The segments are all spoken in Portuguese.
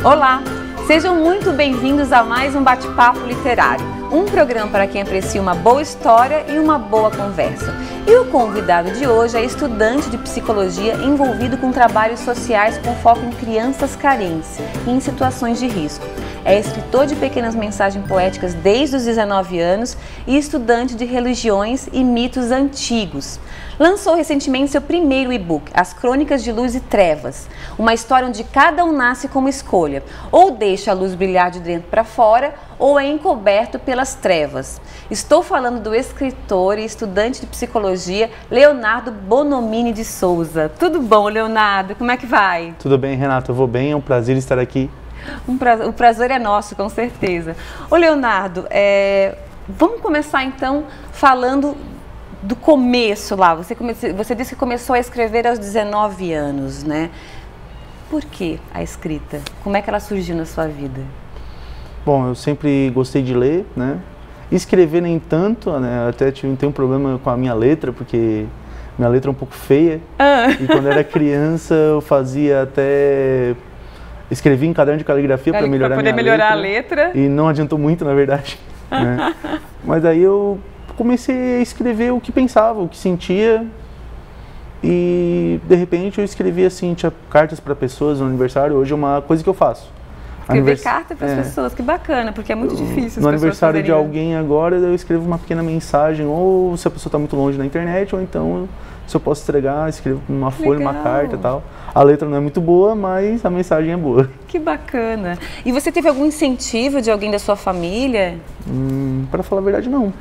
Olá, sejam muito bem-vindos a mais um Bate-Papo Literário, um programa para quem aprecia uma boa história e uma boa conversa. E o convidado de hoje é estudante de psicologia envolvido com trabalhos sociais com foco em crianças carentes e em situações de risco. É escritor de pequenas mensagens poéticas desde os 19 anos e estudante de religiões e mitos antigos. Lançou recentemente seu primeiro e-book, As Crônicas de Luz e Trevas, uma história onde cada um nasce com uma escolha, ou deixa a luz brilhar de dentro para fora, ou é encoberto pelas trevas. Estou falando do escritor e estudante de psicologia, Leonardo Bonomini de Souza. Tudo bom, Leonardo? Como é que vai? Tudo bem, Renato? Eu vou bem, é um prazer estar aqui. O prazer é nosso, com certeza. Ô, Leonardo, vamos começar então falando do começo lá. Você disse que começou a escrever aos 19 anos, né? Por que a escrita? Como é que ela surgiu na sua vida? Bom, eu sempre gostei de ler, né? Escrever nem tanto, né? Até tenho um problema com a minha letra, porque minha letra é um pouco feia. E quando eu era criança eu fazia até... Escrevi em caderno de caligrafia para melhorar a letra. E não adiantou muito, na verdade. Né? Mas aí eu comecei a escrever o que pensava, o que sentia. E de repente eu escrevi assim, tinha cartas para pessoas no aniversário. Hoje é uma coisa que eu faço. Escrever carta para as pessoas, que bacana, porque é muito difícil. No aniversário de alguém agora, eu escrevo uma pequena mensagem, ou se a pessoa está muito longe na internet, ou então se eu posso entregar, escrevo uma folha, uma carta e tal. A letra não é muito boa, mas a mensagem é boa. Que bacana. E você teve algum incentivo de alguém da sua família? Para falar a verdade, não.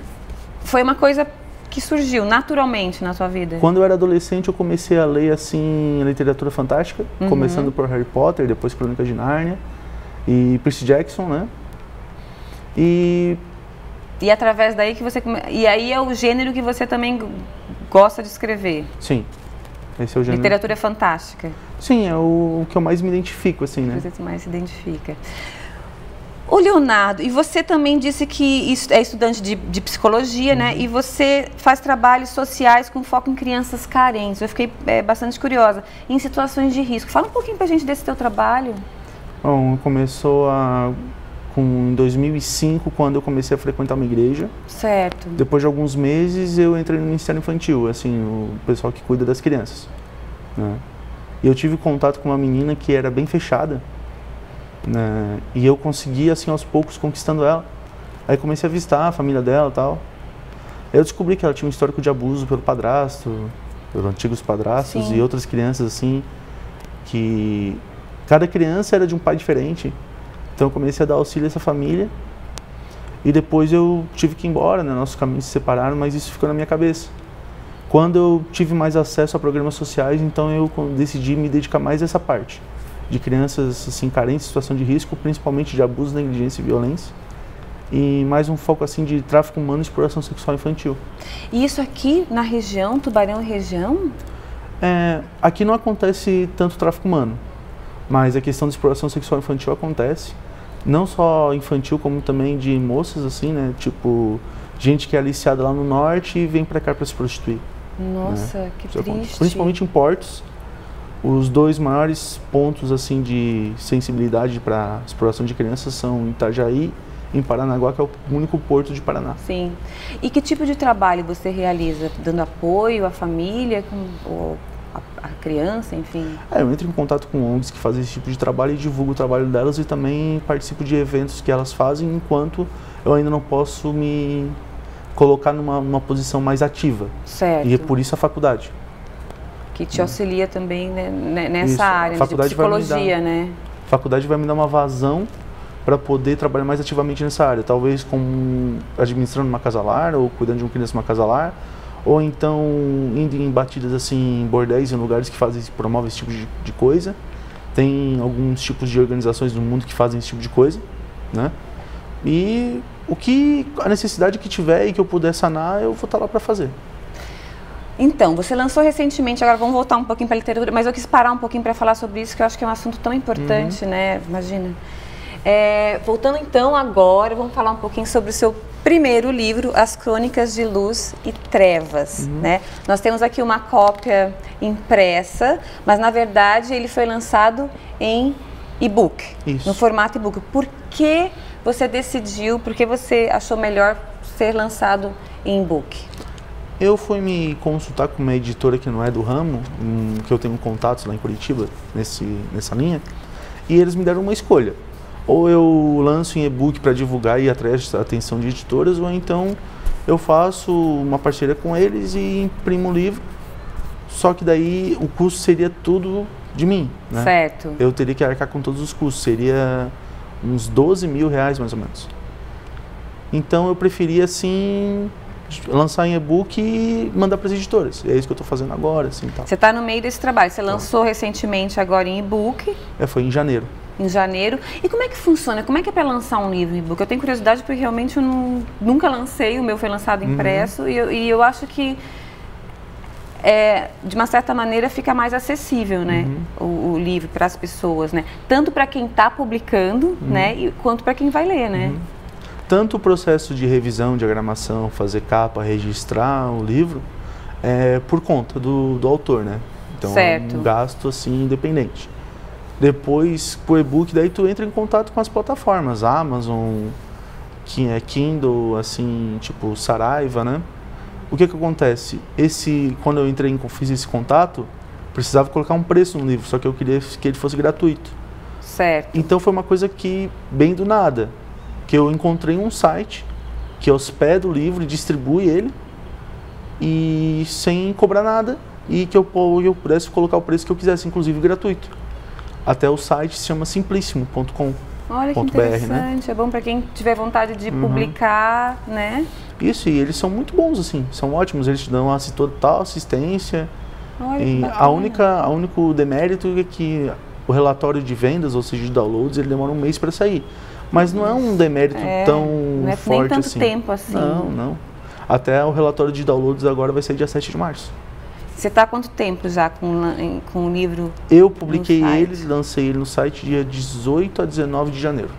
Foi uma coisa que surgiu naturalmente na sua vida? Quando eu era adolescente, eu comecei a ler assim literatura fantástica, começando por Harry Potter, depois Crônicas de Nárnia e Percy Jackson, né? E através daí que você... E aí é o gênero que você também gosta de escrever? Sim. Esse é o gênero. Literatura fantástica? Sim, é o que eu mais me identifico, assim, né? Você mais se identifica. Ô, Leonardo, e você também disse que é estudante de psicologia, né? E você faz trabalhos sociais com foco em crianças carentes. Eu fiquei bastante curiosa. Em situações de risco. Fala um pouquinho pra gente desse teu trabalho. Bom, começou em 2005, quando eu comecei a frequentar uma igreja. Certo. Depois de alguns meses, eu entrei no Ministério Infantil, assim, o pessoal que cuida das crianças, né? E eu tive contato com uma menina que era bem fechada, né? E eu consegui, assim, aos poucos, conquistando ela. Aí comecei a visitar a família dela e tal. Aí eu descobri que ela tinha um histórico de abuso pelo padrasto, pelos antigos padrastos. Sim. E outras crianças, assim, que... Cada criança era de um pai diferente. Então eu comecei a dar auxílio a essa família. E depois eu tive que ir embora, né? Nossos caminhos se separaram, mas isso ficou na minha cabeça. Quando eu tive mais acesso a programas sociais, então eu decidi me dedicar mais a essa parte. De crianças assim, carentes, em situação de risco, principalmente de abuso, negligência e violência. E mais um foco assim de tráfico humano e exploração sexual infantil. E isso aqui na região, Tubarão região? Aqui não acontece tanto tráfico humano. Mas a questão de exploração sexual infantil acontece, não só infantil, como também de moças, assim, né? Tipo, gente que é aliciada lá no norte e vem pra cá pra se prostituir. Nossa, né? Que triste. Principalmente em portos. Os dois maiores pontos, assim, de sensibilidade para exploração de crianças são em Itajaí e em Paranaguá, que é o único porto de Paraná. Sim. E que tipo de trabalho você realiza? Dando apoio à família, a criança, enfim? Eu entro em contato com ONGs que fazem esse tipo de trabalho e divulgo o trabalho delas e também participo de eventos que elas fazem enquanto eu ainda não posso me colocar numa posição mais ativa. Certo. E é por isso a faculdade. Que te auxilia também, né, nessa área de psicologia, né? A faculdade vai me dar uma vazão para poder trabalhar mais ativamente nessa área. Talvez administrando uma casa-lar ou cuidando de uma criança numa casa-lar, ou então indo em batidas assim, em bordéis, em lugares que promovem esse tipo de coisa. Tem alguns tipos de organizações no mundo que fazem esse tipo de coisa, né? E a necessidade que tiver e que eu puder sanar, eu vou estar lá para fazer. Então, você lançou recentemente, agora vamos voltar um pouquinho para a literatura, mas eu quis parar um pouquinho para falar sobre isso, que eu acho que é um assunto tão importante, né? Imagina. Voltando então agora, vamos falar um pouquinho sobre o seu primeiro livro, As Crônicas de Luz e Trevas, né? Nós temos aqui uma cópia impressa, mas na verdade ele foi lançado em E-book. Isso. No formato e-book. Por que você decidiu, por que você achou melhor ser lançado em e-book? Eu fui me consultar com uma editora que não é do ramo, que eu tenho contatos lá em Curitiba, nessa linha, e eles me deram uma escolha. Ou eu lanço em e-book para divulgar e atrair a atenção de editoras, ou então eu faço uma parceria com eles e imprimo o livro, só que daí o custo seria tudo de mim, né? Certo. Eu teria que arcar com todos os custos, seria uns 12 mil reais mais ou menos. Então eu preferia assim lançar em e-book e mandar para as editoras. E é isso que eu estou fazendo agora, assim, tal. Você está no meio desse trabalho. Você lançou recentemente agora em e-book. Foi em janeiro. Em janeiro. E como é que funciona? Como é que é para lançar um livro em e-book? Eu tenho curiosidade porque realmente eu nunca lancei, o meu foi lançado impresso e eu acho que de uma certa maneira fica mais acessível, né, o livro para as pessoas, né? Tanto para quem está publicando, né, quanto para quem vai ler, né? Tanto o processo de revisão, diagramação, fazer capa, registrar o livro, é por conta do autor, né? Então certo. É um gasto assim independente. Depois, por e-book, daí tu entra em contato com as plataformas, Amazon, que é Kindle, assim, tipo Saraiva, né? O que acontece? Quando eu fiz esse contato, precisava colocar um preço no livro, só que eu queria que ele fosse gratuito. Certo. Então foi uma coisa que, bem do nada, que eu encontrei um site que hospeda o livro e distribui ele, e sem cobrar nada, e que eu pudesse colocar o preço que eu quisesse, inclusive gratuito. Até o site se chama simplissimo.com. Olha que interessante, né? É bom para quem tiver vontade de publicar, né? Isso, e eles são muito bons, assim, são ótimos, eles te dão total assistência. Olha e que o único demérito é que o relatório de vendas, ou seja, de downloads, ele demora um mês para sair. Mas não é um demérito tão não é forte nem tanto assim. tempo assim. Não. Até o relatório de downloads agora vai ser dia 7 de março. Você está há quanto tempo já com o livro? Eu publiquei ele, lancei ele no site dia 18 a 19 de janeiro.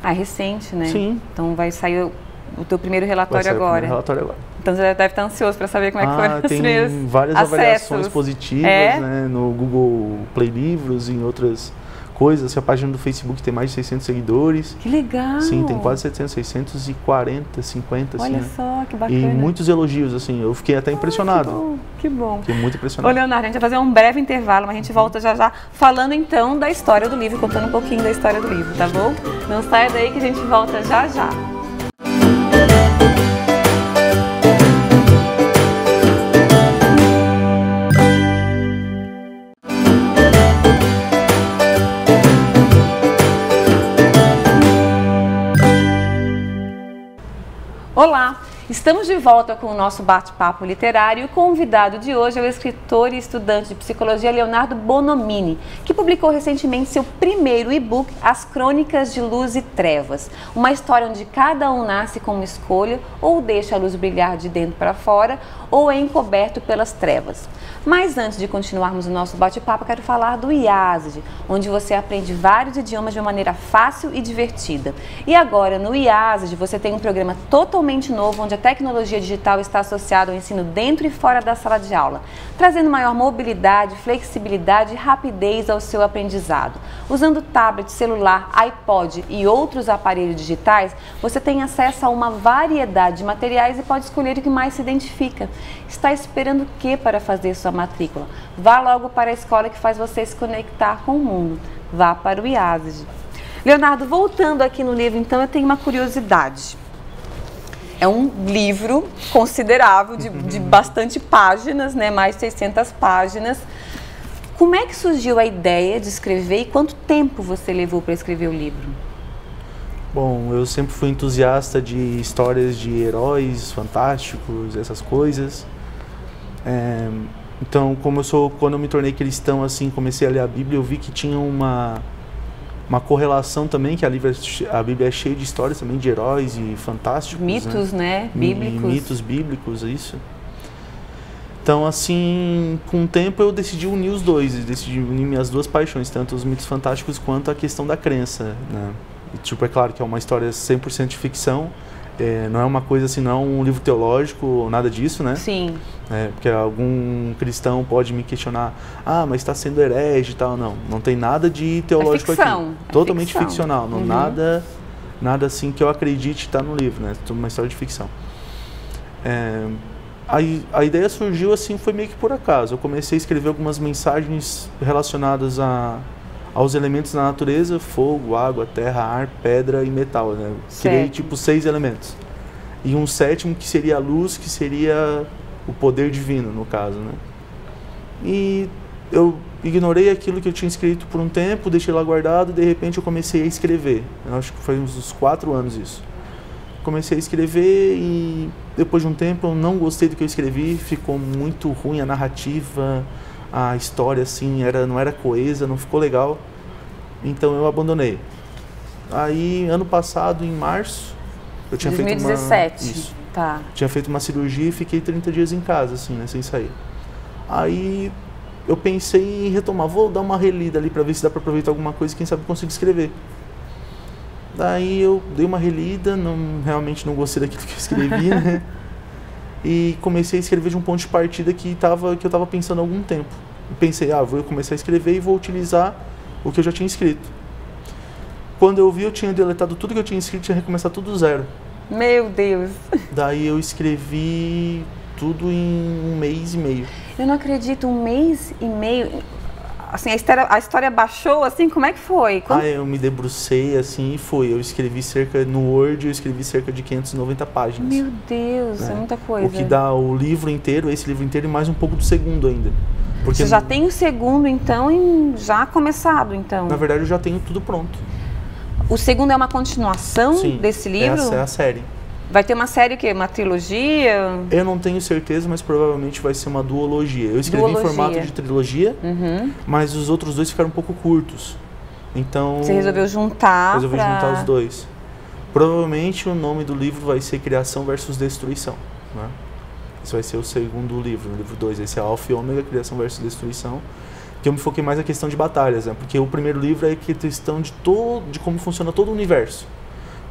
Ah, é recente, né? Sim. Então vai sair o teu primeiro relatório agora. O primeiro relatório agora. Então você deve estar ansioso para saber como é que foram os primeiros tem várias avaliações positivas, né? No Google Play Livros e em outras coisas. A página do Facebook tem mais de 600 seguidores. Que legal! Sim, tem quase 700, 640, 50, Olha assim. só, que bacana. E muitos elogios, assim. Eu fiquei até impressionado. Que bom. Fiquei muito impressionado. Ô, Leonardo, a gente vai fazer um breve intervalo, mas a gente volta já já falando então da história do livro, contando um pouquinho da história do livro, tá bom? Não saia daí que a gente volta já já. Olá! Estamos de volta com o nosso bate-papo literário e o convidado de hoje é o escritor e estudante de psicologia Leonardo Bonomini, que publicou recentemente seu primeiro e-book, As Crônicas de Luz e Trevas, uma história onde cada um nasce com uma escolha, ou deixa a luz brilhar de dentro para fora, ou é encoberto pelas trevas. Mas antes de continuarmos o nosso bate-papo, quero falar do IASD, onde você aprende vários idiomas de uma maneira fácil e divertida. E agora, no IASD, você tem um programa totalmente novo, onde a tecnologia digital está associada ao ensino dentro e fora da sala de aula, trazendo maior mobilidade, flexibilidade e rapidez ao seu aprendizado. Usando tablet, celular, iPod e outros aparelhos digitais, você tem acesso a uma variedade de materiais e pode escolher o que mais se identifica. Está esperando o que para fazer sua matrícula? Vá logo para a escola que faz você se conectar com o mundo. Vá para o IASD. Leonardo, voltando aqui no livro, então, eu tenho uma curiosidade. É um livro considerável, de bastante páginas, né? Mais de 600 páginas. Como é que surgiu a ideia de escrever e quanto tempo você levou para escrever o livro? Bom, eu sempre fui entusiasta de histórias de heróis fantásticos, essas coisas. Então, quando eu me tornei cristão, assim, comecei a ler a Bíblia, eu vi que tinha uma correlação também, que a Bíblia é cheia de histórias também de heróis e fantásticos. Mitos, né? Bíblicos. Mitos bíblicos, isso. Então, assim, com o tempo eu decidi unir os dois, decidi unir minhas duas paixões, tanto os mitos fantásticos quanto a questão da crença, né? E, tipo, é claro que é uma história 100% de ficção, Não é uma coisa assim, não é um livro teológico, nada disso, né? Sim. Porque algum cristão pode me questionar, mas está sendo herege e tal. Não tem nada de teológico aqui. Totalmente ficcional, não, nada assim que eu acredite está no livro, né? Uma história de ficção. A ideia surgiu assim, foi meio que por acaso. Eu comecei a escrever algumas mensagens relacionadas aos elementos da natureza: fogo, água, terra, ar, pedra e metal, né? Criei tipo 6 elementos. E um 7º que seria a luz, que seria o poder divino, no caso, né? E eu ignorei aquilo que eu tinha escrito por um tempo, deixei lá guardado, e de repente eu comecei a escrever. Eu acho que foi uns 4 anos isso. Comecei a escrever e depois de um tempo eu não gostei do que eu escrevi, ficou muito ruim a narrativa, a história assim, não era coesa, não ficou legal, então eu abandonei. Aí, ano passado, em março, eu tinha 2017. Tinha feito uma cirurgia e fiquei 30 dias em casa, assim, né, sem sair. Aí eu pensei em retomar, vou dar uma relida ali para ver se dá para aproveitar alguma coisa, quem sabe eu consigo escrever. Daí eu dei uma relida, realmente não gostei daquilo que eu escrevi, né? E comecei a escrever de um ponto de partida que eu estava pensando há algum tempo. Eu pensei, vou começar a escrever e vou utilizar o que eu já tinha escrito. Quando eu vi, eu tinha deletado tudo que eu tinha escrito e tinha recomeçado tudo do zero. Meu Deus! Daí eu escrevi tudo em 1 mês e meio. Eu não acredito, 1 mês e meio... Assim, a história baixou, assim, como é que foi? Eu me debrucei, assim, e foi. Eu escrevi no Word, eu escrevi cerca de 590 páginas. Meu Deus, é muita coisa. O que dá o livro inteiro, esse livro inteiro, e mais um pouco do segundo ainda. Porque você já tem o segundo, então, já começado, então? Na verdade, eu já tenho tudo pronto. O segundo é uma continuação desse livro? Essa é a série. Vai ter uma série que uma trilogia? Eu não tenho certeza, mas provavelmente vai ser uma duologia. Eu escrevi em formato de trilogia, mas os outros 2 ficaram um pouco curtos. Então você resolveu juntar? Resolvi juntar os 2. Provavelmente o nome do livro vai ser Criação versus Destruição, né? Esse vai ser o segundo livro, o livro 2. Esse é Alfa e Ômega, Criação versus Destruição. Que eu me foquei mais na questão de batalhas, né? Porque o primeiro livro é a questão de como funciona todo o universo.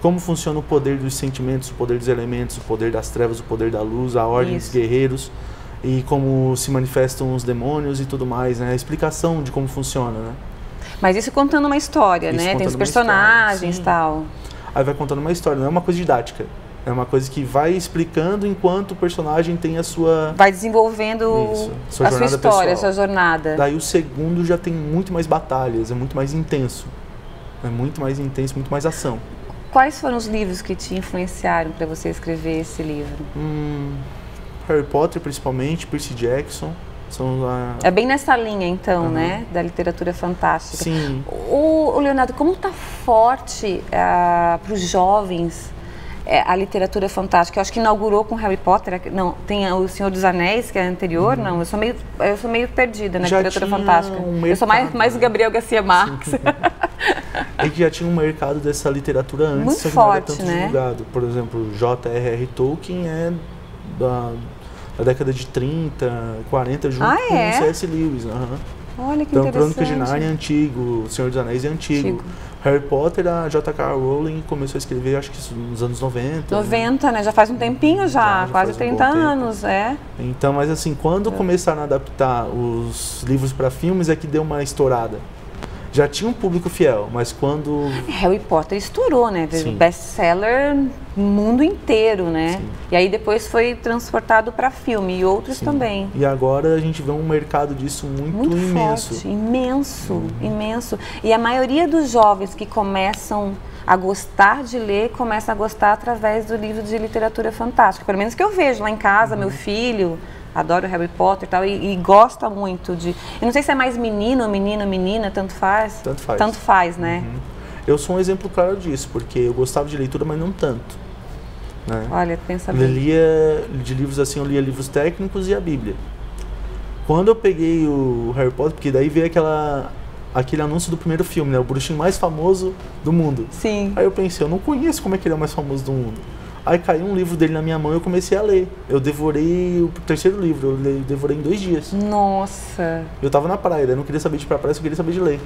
Como funciona o poder dos sentimentos, o poder dos elementos, o poder das trevas, o poder da luz, a ordem dos guerreiros, e como se manifestam os demônios e tudo mais, né? A explicação de como funciona, né? Mas isso contando uma história, né? Tem os personagens e tal. Aí vai contando uma história, não é uma coisa didática. É uma coisa que vai explicando enquanto o personagem tem a sua... Vai desenvolvendo a sua história, pessoal. A sua jornada. Daí o segundo já tem muito mais batalhas, é muito mais intenso. É muito mais intenso, muito mais ação. Quais foram os livros que te influenciaram para você escrever esse livro? Harry Potter, principalmente, Percy Jackson. É bem nessa linha, então, né? Da literatura fantástica. Sim. O Leonardo, como está forte para os jovens a literatura fantástica? Eu acho que inaugurou com Harry Potter. Não, tem o Senhor dos Anéis, que é anterior. Não, eu sou meio perdida na literatura fantástica. Eu sou mais Gabriel Garcia Marques. É que já tinha um mercado dessa literatura antes, muito só que forte, não era tanto né? divulgado. Por exemplo, J.R.R. Tolkien é da década de 30, 40, junto com C.S. Lewis. Olha que então, interessante. Crônicas de Nárnia é antigo, O Senhor dos Anéis é antigo. Harry Potter, a J.K. Rowling começou a escrever, acho que nos anos 90. 90, né? Já faz um tempinho já quase 30 anos, Então, mas assim, quando começaram a adaptar os livros para filmes é que deu uma estourada. Já tinha um público fiel, mas quando... Harry Potter estourou, né? Best-seller no mundo inteiro, né? Sim. E aí depois foi transportado para filme e outros também. E agora a gente vê um mercado disso muito imenso. Forte, imenso. E a maioria dos jovens que começam a gostar de ler, começa a gostar através do livro de literatura fantástica. Pelo menos que eu vejo lá em casa, meu filho... Adoro Harry Potter e tal, e gosta muito de... Eu não sei se é mais menino, menina, tanto faz. Tanto faz, né? Eu sou um exemplo claro disso, porque eu gostava de leitura, mas não tanto. Né? Olha, pensa bem. Eu lia de livros assim, eu lia livros técnicos e a Bíblia. Quando eu peguei o Harry Potter, porque daí veio aquele anúncio do primeiro filme, né? O bruxinho mais famoso do mundo. Sim. Aí eu pensei, eu não conheço como é que ele é o mais famoso do mundo. Aí caiu um livro dele na minha mão e eu comecei a ler. Eu devorei o terceiro livro, eu devorei em 2 dias. Nossa! Eu tava na praia, eu não queria saber de ir pra praia, só queria saber de ler.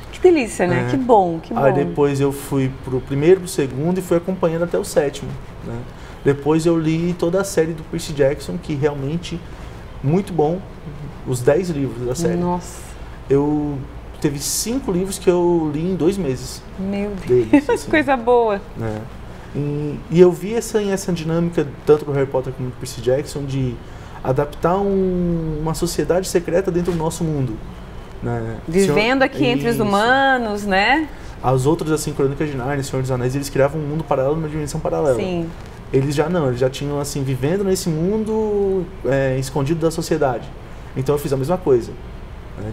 Que delícia, né? Que bom, que bom. Aí depois eu fui pro primeiro, pro segundo e fui acompanhando até o 7º. né? Depois eu li toda a série do Percy Jackson, que realmente muito bom, os 10 livros da série. Nossa. Teve 5 livros que eu li em 2 meses. Meu Deus, deles, assim, coisa boa. Né? E eu vi essa dinâmica, tanto do Harry Potter como do Percy Jackson, de adaptar uma sociedade secreta dentro do nosso mundo. Né? Vivendo aqui entre os humanos, né? As outras, assim, Crônicas de Nárnia, Senhor dos Anéis, eles criavam um mundo paralelo, uma dimensão paralela. Sim. Eles já tinham, assim, vivendo nesse mundo escondido da sociedade. Então eu fiz a mesma coisa.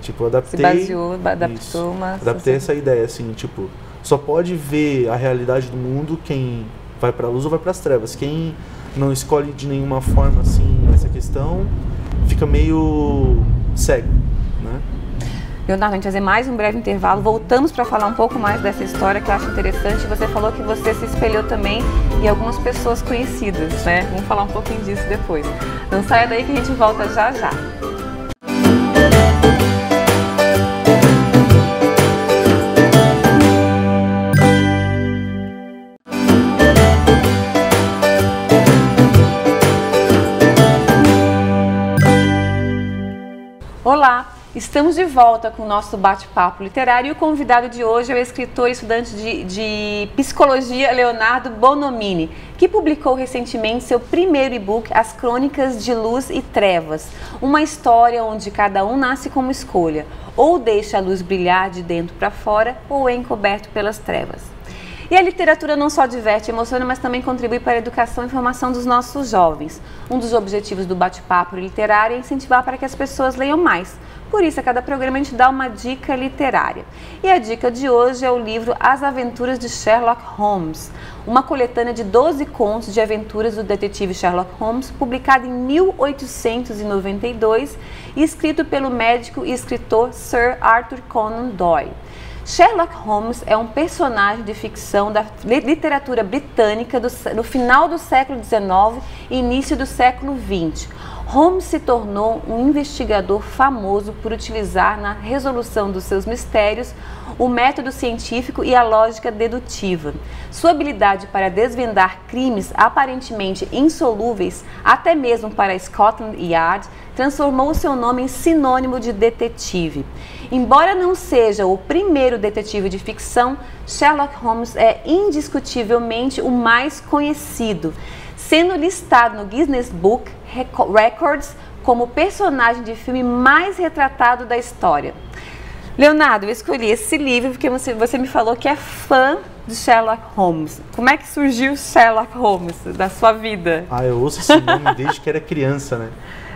Tipo, eu adaptei... adaptou uma... Adaptei essa ideia, assim, tipo, só pode ver a realidade do mundo quem vai pra luz ou vai pras trevas. Quem não escolhe de nenhuma forma, assim, essa questão, fica meio cego, né? Leonardo, a gente vai fazer mais um breve intervalo. Voltamos para falar um pouco mais dessa história que eu acho interessante. Você falou que você se espelhou também em algumas pessoas conhecidas, né? Vamos falar um pouquinho disso depois. Não saia daí que a gente volta já já. Olá! Estamos de volta com o nosso bate-papo literário e o convidado de hoje é o escritor e estudante de psicologia Leonardo Bonomini, que publicou recentemente seu primeiro e-book, As Crônicas de Luz e Trevas, uma história onde cada um nasce como escolha, ou deixa a luz brilhar de dentro para fora ou é encoberto pelas trevas. E a literatura não só diverte e emociona, mas também contribui para a educação e formação dos nossos jovens. Um dos objetivos do bate-papo literário é incentivar para que as pessoas leiam mais. Por isso, a cada programa a gente dá uma dica literária. E a dica de hoje é o livro As Aventuras de Sherlock Holmes, uma coletânea de 12 contos de aventuras do detetive Sherlock Holmes, publicado em 1892 e escrito pelo médico e escritor Sir Arthur Conan Doyle. Sherlock Holmes é um personagem de ficção da literatura britânica no final do século XIX e início do século XX. Holmes se tornou um investigador famoso por utilizar na resolução dos seus mistérios o método científico e a lógica dedutiva. Sua habilidade para desvendar crimes aparentemente insolúveis, até mesmo para Scotland Yard, transformou seu nome em sinônimo de detetive. Embora não seja o primeiro detetive de ficção, Sherlock Holmes é indiscutivelmente o mais conhecido, sendo listado no Guinness Book Records como o personagem de filme mais retratado da história. Leonardo, eu escolhi esse livro porque você me falou que é fã de Sherlock Holmes. Como é que surgiu Sherlock Holmes da sua vida? Eu ouço esse nome desde que era criança, né?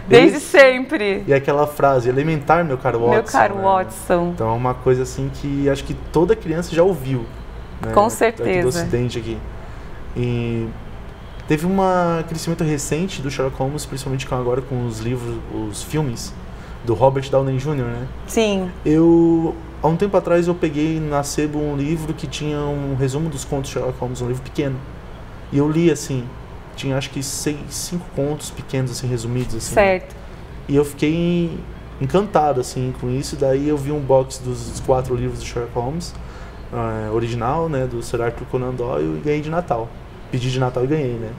Desde sempre. E aquela frase, elementar, meu caro Watson. Meu caro né? Watson. Então é uma coisa assim que acho que toda criança já ouviu. Né? Com certeza. Aqui do Ocidente aqui. E teve um crescimento recente do Sherlock Holmes, principalmente agora com os livros, os filmes do Robert Downey Jr., né? Sim. Há um tempo atrás eu peguei na sebo um livro que tinha um resumo dos contos de Sherlock Holmes, um livro pequeno. E eu li assim, tinha acho que 5 contos pequenos assim, resumidos assim. Certo. E eu fiquei encantado assim com isso, daí eu vi um box dos 4 livros do Sherlock Holmes, original, né, do Sir Arthur Conan Doyle, e ganhei de Natal. Pedi de Natal e ganhei, né?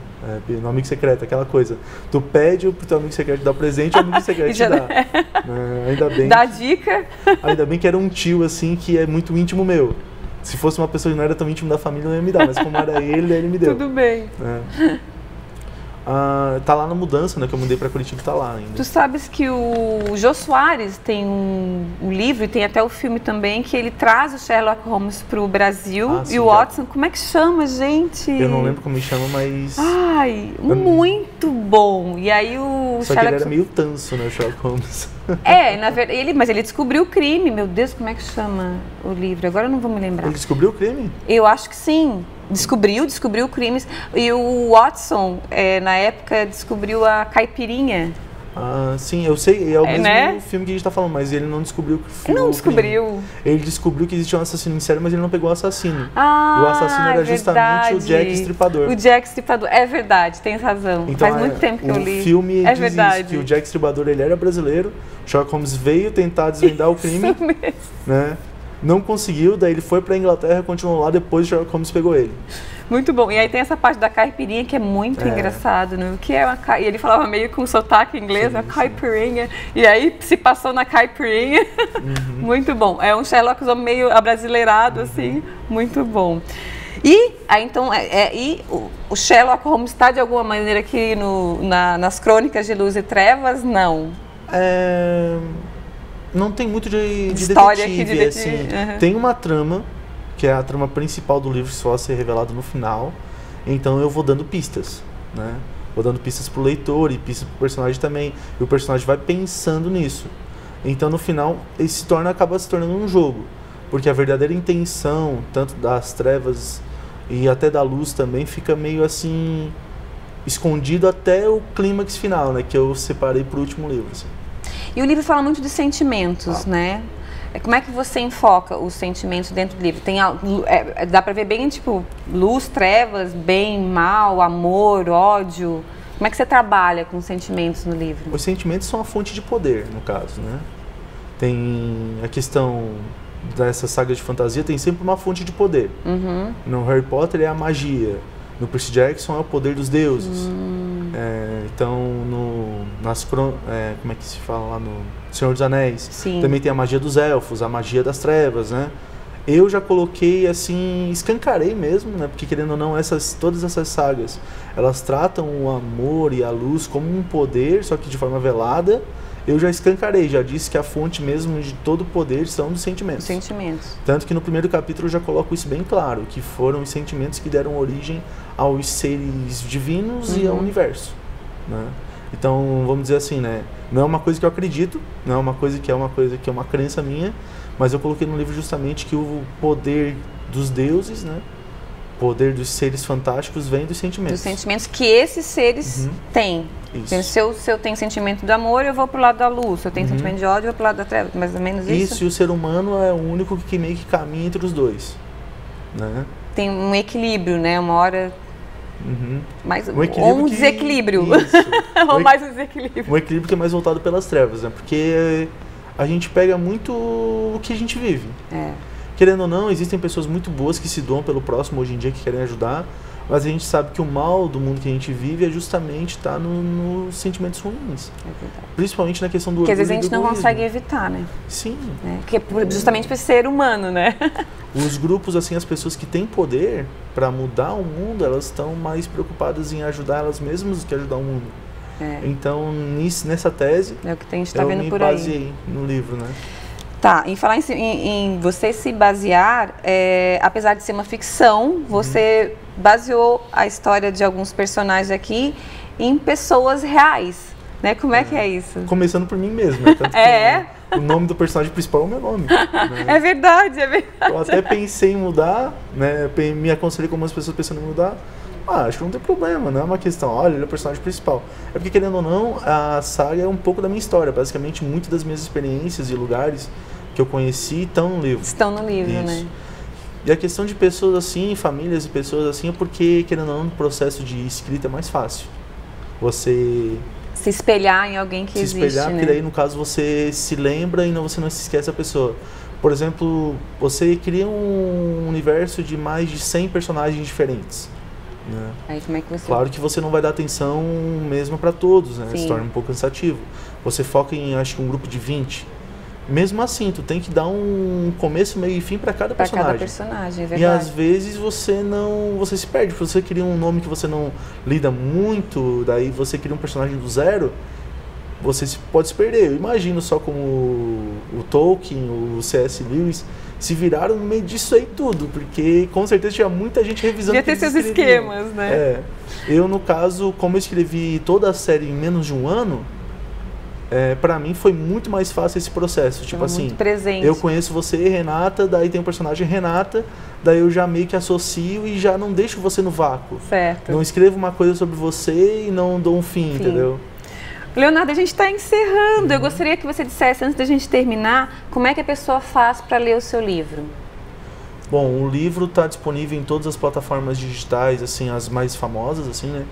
No amigo secreto, aquela coisa. Tu pede pro teu amigo secreto dar presente, o amigo secreto te dá. Ainda bem. Dá dica. Ainda bem que era um tio, assim, que é muito íntimo meu. Se fosse uma pessoa que não era tão íntimo da família, não ia me dar. Mas como era ele, ele me deu. Tudo bem. Tá lá na mudança, né? Que eu mudei pra Curitiba e tá lá ainda. Tu sabes que o Jô Soares tem um livro, e tem até o filme também, que ele traz o Sherlock Holmes pro Brasil. Sim, e o Watson, como é que chama, gente? Eu não lembro como ele chama, mas... Ai, muito bom. E aí o Só Sherlock... que ele era meio tanso, né, o Sherlock Holmes. Na verdade, mas ele descobriu o crime. Meu Deus, como é que chama o livro? Agora eu não vou me lembrar. Ele descobriu o crime? Eu acho que sim. Descobriu crimes. E o Watson, na época, descobriu a caipirinha. Sim, eu sei, é o mesmo né? filme que a gente tá falando, mas ele não descobriu que foi. Ele não descobriu. Ele descobriu que existia um assassino em série, mas ele não pegou o assassino. Ah, e o assassino era justamente o Jack Estripador. O Jack Estripador, é verdade, tem razão. Então, faz muito tempo que eu li. O filme é diz verdade. Isso, que o Jack Estripador ele era brasileiro, Sherlock Holmes veio tentar desvendar o crime, Isso mesmo. né? Não conseguiu, daí ele foi pra Inglaterra, continuou lá, depois Sherlock Holmes pegou ele. Muito bom. E aí tem essa parte da caipirinha que é muito engraçado, né? O que é uma E ele falava meio com sotaque inglês, a caipirinha. E aí se passou na caipirinha. Muito bom. É um Sherlock meio abrasileirado, assim. Muito bom. E aí, então, o Sherlock Holmes está de alguma maneira aqui nas Crônicas de Luz e Trevas? Não. Não tem muito de história detetive, aqui assim. Tem uma trama, que é a trama principal do livro, que só vai ser revelado no final. Então eu vou dando pistas, né? Vou dando pistas pro leitor e pistas pro personagem também. E o personagem vai pensando nisso. Então no final ele acaba se tornando um jogo. Porque a verdadeira intenção, tanto das trevas e até da luz também, fica meio assim escondido até o clímax final, né? Que eu separei pro último livro, assim. E o livro fala muito de sentimentos, né? Como é que você enfoca os sentimentos dentro do livro? Dá pra ver bem, tipo, luz, trevas, bem, mal, amor, ódio. Como é que você trabalha com os sentimentos no livro? Os sentimentos são a fonte de poder, no caso, né? Tem a questão dessa saga de fantasia, tem sempre uma fonte de poder. No Harry Potter é a magia. No Percy Jackson é o poder dos deuses. Então, como é que se fala lá no Senhor dos Anéis? Sim. Também tem a magia dos elfos, a magia das trevas, né? Eu já coloquei assim, escancarei mesmo, né? Porque querendo ou não, todas essas sagas, elas tratam o amor e a luz como um poder, só que de forma velada. Eu já escancarei, já disse que a fonte mesmo de todo o poder são dos sentimentos. Sentimentos. Tanto que no primeiro capítulo eu já coloco isso bem claro, que foram os sentimentos que deram origem aos seres divinos e ao universo, né? Então, vamos dizer assim, né? Não é uma coisa que eu acredito, não é uma coisa que é uma crença minha, mas eu coloquei no livro justamente que o poder dos deuses, né? O poder dos seres fantásticos vem dos sentimentos. Dos sentimentos que esses seres têm. Se eu tenho sentimento de amor, eu vou pro lado da luz. Se eu tenho sentimento de ódio, eu vou pro lado da treva. Mais ou menos isso? Isso, e o ser humano é o único que meio que caminha entre os dois, né? Tem um equilíbrio, né? Uma hora... Mais, um desequilíbrio. Ou mais um desequilíbrio. Um equilíbrio que é mais voltado pelas trevas, né? Porque a gente pega muito o que a gente vive. Querendo ou não, existem pessoas muito boas que se doam pelo próximo hoje em dia, que querem ajudar, mas a gente sabe que o mal do mundo que a gente vive é justamente estar nos sentimentos ruins. Principalmente na questão do orgulho. Porque às vezes a gente não consegue evitar, né? Sim. Que é justamente por ser humano, né? Os grupos, assim, as pessoas que têm poder para mudar o mundo, elas estão mais preocupadas em ajudar elas mesmas do que ajudar o mundo. Então, nessa tese, é o que a gente tá vendo por aí. Eu me baseei no livro, né? Tá, em falar em você se basear, apesar de ser uma ficção, você baseou a história de alguns personagens aqui em pessoas reais, né? Como é que é isso? Começando por mim mesmo, né? Tanto que o nome do personagem principal é o meu nome. Né? É verdade, é verdade. Eu até pensei em mudar, né? Me aconselhei com algumas pessoas pensando em mudar. Acho que não tem problema, não é uma questão, olha, ele é o personagem principal. É porque, querendo ou não, a saga é um pouco da minha história. Basicamente, muitas das minhas experiências e lugares que eu conheci estão no livro. Estão no livro, né? E a questão de pessoas assim, famílias e pessoas assim, é porque, querendo ou não, no processo de escrita é mais fácil. Você... se espelhar em alguém que existe, espelhar, porque daí, no caso, você se lembra e você não se esquece da pessoa. Por exemplo, você cria um universo de mais de 100 personagens diferentes. Né? Aí como é que você... Claro que você não vai dar atenção mesmo para todos, né? Se torna um pouco cansativo. Você foca em, acho que um grupo de 20. Mesmo assim, tu tem que dar um começo, meio e fim para cada personagem. Para cada personagem, é verdade. E às vezes você se perde. Se você cria um nome que você não lida muito, daí você cria um personagem do zero, você pode se perder. Eu imagino só como o Tolkien, o C.S. Lewis se viraram no meio disso aí tudo, porque com certeza tinha muita gente revisando. Devia ter seus esquemas, né? Eu, no caso, como eu escrevi toda a série em menos de um ano, pra mim foi muito mais fácil esse processo. Tipo assim, muito presente. Eu conheço você, Renata, daí tem o personagem Renata, daí eu já meio que associo e já não deixo você no vácuo. Certo. Não escrevo uma coisa sobre você e não dou um fim. Entendeu? Leonardo, a gente está encerrando. Eu gostaria que você dissesse, antes da gente terminar, como é que a pessoa faz para ler o seu livro? Bom, o livro está disponível em todas as plataformas digitais, assim, as mais famosas, assim, né?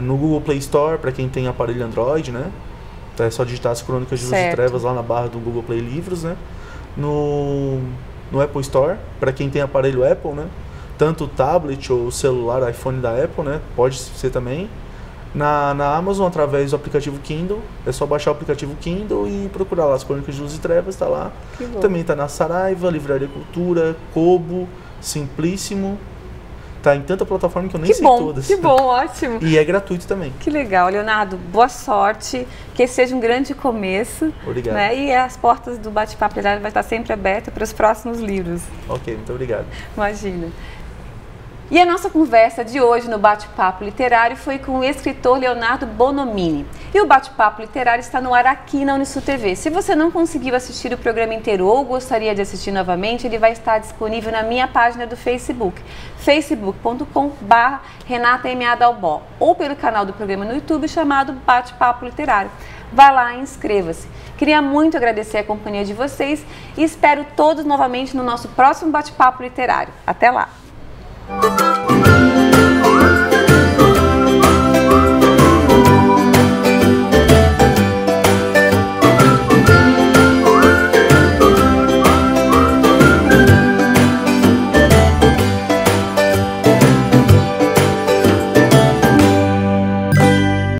No Google Play Store, para quem tem aparelho Android, né? É só digitar as Crônicas de Luz e Trevas lá na barra do Google Play Livros, né? no Apple Store, para quem tem aparelho Apple, né? Tanto o tablet ou o celular, iPhone da Apple, né? Pode ser também. Na Amazon, através do aplicativo Kindle, é só baixar o aplicativo Kindle e procurar lá as Crônicas de Luz e Trevas, tá lá. Também tá na Saraiva, Livraria Cultura, Kobo, Simplíssimo. Tá em tanta plataforma que eu nem sei todas. Que bom, ótimo. E é gratuito também. Que legal, Leonardo. Boa sorte, que esse seja um grande começo. Obrigado. Né? E as portas do Bate-Papo Literário vai estar sempre abertas para os próximos livros. Ok, muito obrigado. Imagina. E a nossa conversa de hoje no Bate-Papo Literário foi com o escritor Leonardo Bonomini. E o Bate-Papo Literário está no ar aqui na Unisul TV. Se você não conseguiu assistir o programa inteiro ou gostaria de assistir novamente, ele vai estar disponível na minha página do Facebook, facebook.com/RenataMADalbó, ou pelo canal do programa no YouTube chamado Bate-Papo Literário. Vá lá e inscreva-se. Queria muito agradecer a companhia de vocês e espero todos novamente no nosso próximo Bate-Papo Literário. Até lá!